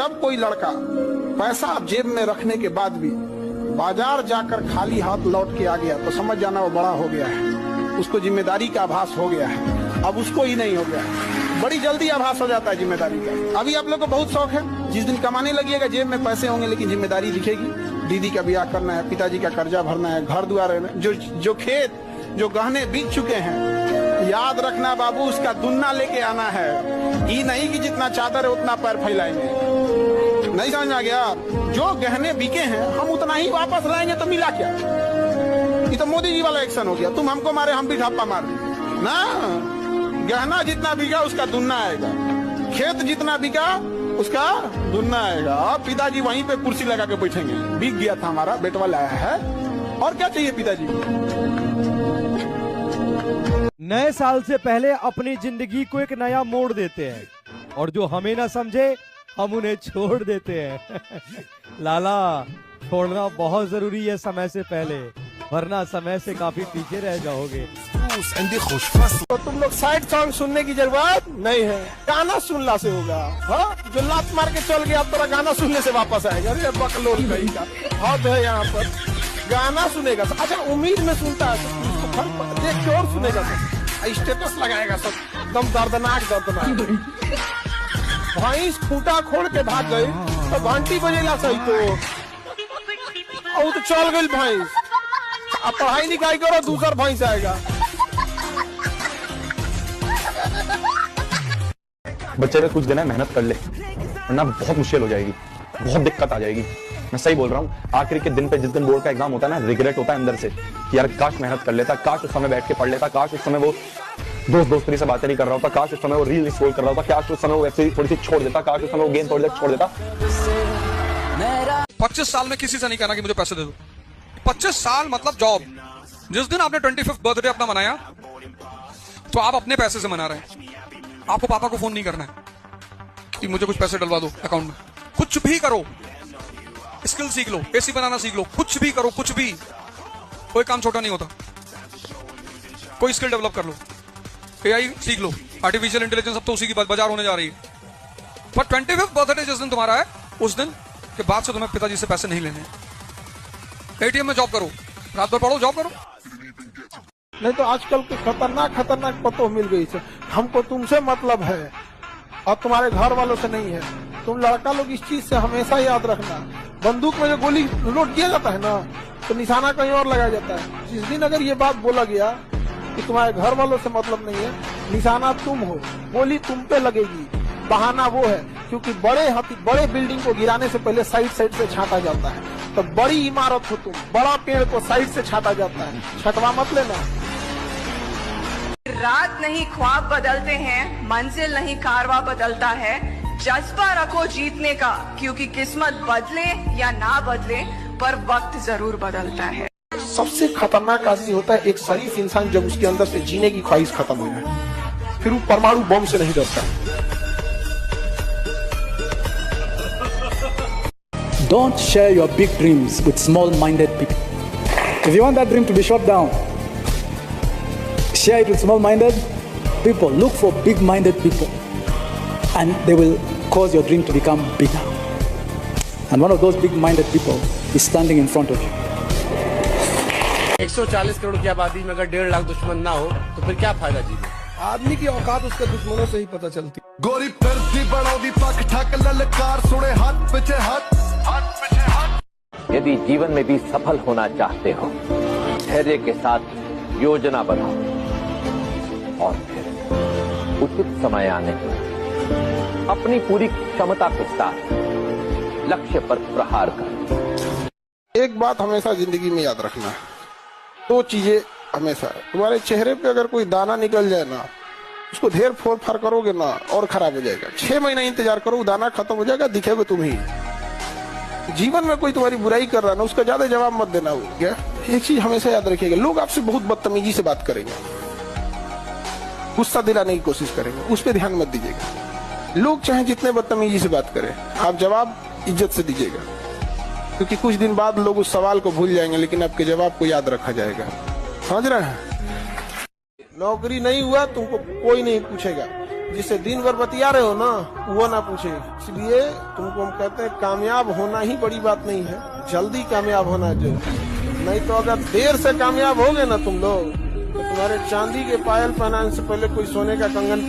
जब कोई लड़का पैसा जेब में रखने के बाद भी बाजार जाकर खाली हाथ लौट के आ गया तो समझ जाना वो बड़ा हो गया है, उसको जिम्मेदारी का आभास हो गया है। अब उसको ही नहीं हो गया है, बड़ी जल्दी आभास हो जाता है जिम्मेदारी का। अभी आप लोग को बहुत शौक है, जिस दिन कमाने लगिएगा जेब में पैसे होंगे लेकिन जिम्मेदारी दिखेगी। दीदी का ब्याह करना है, पिताजी का कर्जा भरना है, घर द्वार, जो खेत जो गहने बीत चुके हैं, याद रखना बाबू उसका दुन्ना लेके आना है। ये नहीं कि जितना चादर है उतना पैर फैलाएंगे, नहीं समझ आ गया। जो गहने बिके हैं हम उतना ही वापस लाएंगे तो मिला क्या? ये तो मोदी जी वाला एक्शन हो गया, तुम हमको मारे हम भी ढापा मार ना। गहना जितना बिका उसका दुन्ना आएगा, खेत जितना बिका उसका दुन्ना आएगा। अब पिताजी वहीं पे कुर्सी लगा के बैठेंगे, बिक गया था हमारा बेटवा लाया है, और क्या चाहिए पिताजी। नए साल से पहले अपनी जिंदगी को एक नया मोड़ देते हैं और जो हमें ना समझे हम उन्हें छोड़ देते हैं। लाला, छोड़ना बहुत जरूरी है समय से पहले, वरना समय से काफी पीछे रह जाओगे। तो तुम लोग साइड सॉन्ग सुनने की जरूरत नहीं है, गाना सुनना से होगा। हाँ, जो लात मार के चल गया तेरा गाना सुनने से वापस आएगा। अरे बकलोल कहीं का हद है यहाँ पर, गाना सुनेगा। अच्छा उम्मीद में सुनता है, देख के और सुनेगा, स्टेटस लगाएगा सब, एकदम दर्दनाक दर्दनाक। भैंस खूटा खोल के भाग गई तो घंटी बजेला सही तो, और तो चल गई भैंस। अब पढ़ाई लिखाई करो, दूसरा भैंस आएगा। बच्चे में कुछ देना है, मेहनत कर ले, वरना बहुत मुश्किल हो जाएगी, बहुत दिक्कत आ जाएगी। मैं सही बोल रहा हूँ। आखिरी के दिन पे जिस दिन बोर्ड का एग्जाम होता है ना, रिग्रेट होता है अंदर से कि यार काश मेहनत कर लेता, काश उस समय बैठ के पढ़ लेता, काश उस समय वो दोस्ती से बातें नहीं कर रहा होता, काश उस समय वो रील स्क्रॉल कर रहा होता, काश उस समय वो वेब सीरीज थोड़ी सी छोड़ देता, काश उस समय वो गेम थोड़ी देर छोड़ देता। 25 साल में किसी से नहीं कहना कि मुझे पैसे दे दो। 25 साल मतलब जॉब। जिस दिन आपने 25th बर्थडे अपना मनाया तो आप अपने पैसे से मना रहे हैं। आपको पापा को फोन नहीं करना है कि मुझे कुछ पैसे डलवा दो अकाउंट में। कुछ भी करो, स्किल सीख लो, एसी बनाना सीख लो, कुछ भी करो, कुछ भी, कोई काम छोटा नहीं होता। कोई स्किल डेवलप कर लो, एआई सीख लो, आर्टिफिशियल इंटेलिजेंस, अब तो उसी की बाजार होने जा रही है। पर 25th बर्थडे जिस दिन तुम्हारा है, उस दिन के बाद से तुम्हें पिताजी से पैसे नहीं लेने। एटीएम में जॉब करो, रात भर पढ़ो, जॉब करो। नहीं तो आजकल के खतरनाक पतो मिल गई से, हमको तुमसे मतलब है और तुम्हारे घर वालों से नहीं है। तुम लड़का लोग इस चीज से हमेशा याद रखना, बंदूक में जो गोली लोड किया जाता है ना, तो निशाना कहीं और लगाया जाता है। जिस दिन अगर ये बात बोला गया कि तुम्हारे घर वालों से मतलब नहीं है, निशाना तुम हो, गोली तुम पे लगेगी, बहाना वो है क्योंकि बड़े बिल्डिंग को गिराने से पहले साइड से छांटा जाता है। तो बड़ी इमारत हो तुम, बड़ा पेड़ को साइड से छांटा जाता है, छटवा मत लेना। रात नहीं ख्वाब बदलते हैं, मंजिल नहीं कारवा बदलता है। जज्बा रखो जीतने का, क्योंकि किस्मत बदले या ना बदले पर वक्त जरूर बदलता है। सबसे खतरनाक आदमी होता है एक शरीफ इंसान, जब उसके अंदर से जीने की ख्वाहिश खत्म हो जाए, फिर वो परमाणु बम से नहीं डरता। Don't share your big dreams with small-minded people. If you want that dream to be shot down, share it with small-minded people. Look for big-minded people, and they will cause your dream to become bigger. And one of those big-minded people is standing in front of you. 140 crore की आबादी में अगर 1.5 लाख दुश्मन ना हो तो फिर क्या फायदा जीने। आदमी की औकात उसके दुश्मनों से ही पता चलती। गोरी फिरती बनाओदी पक ठक ललकार सुने हाथ पीछे हाथ यदि जीवन में भी सफल होना चाहते हो, धैर्य के साथ योजना बनाओ और फिर उचित समय आने पर अपनी पूरी क्षमता के साथ लक्ष्य पर प्रहार करो। एक बात हमेशा जिंदगी में याद रखना, दो चीजें हमेशा। तुम्हारे चेहरे पे अगर कोई दाना निकल जाए ना, उसको ढेर फोड़ फाड़ करोगे ना और खराब हो जाएगा। 6 महीना इंतजार करो, दाना खत्म हो जाएगा, दिखेगा तुम ही। जीवन में कोई तुम्हारी बुराई कर रहा है ना, उसका ज्यादा जवाब मत देना। हो क्या, एक चीज हमेशा याद रखिएगा, लोग आपसे बहुत बदतमीजी से बात करेंगे, गुस्सा दिलाने की कोशिश करेंगे, उस पर ध्यान मत दीजिएगा। लोग चाहे जितने बदतमीजी से बात करें, आप जवाब इज्जत से दीजिएगा, क्योंकि कुछ दिन बाद लोग उस सवाल को भूल जाएंगे लेकिन आपके जवाब को याद रखा जाएगा। समझ रहे हैं? नौकरी नहीं हुआ तुमको कोई नहीं पूछेगा, जिससे दिन भर बतिया रहे हो ना, वो ना पूछे। इसलिए तुमको हम कहते हैं कामयाब होना ही बड़ी बात नहीं है, जल्दी कामयाब होना चाहिए। नहीं तो अगर देर से कामयाब होगे ना तुम लोग, तो तुम्हारे चांदी के पायल पहनाने से पहले कोई सोने का कंगन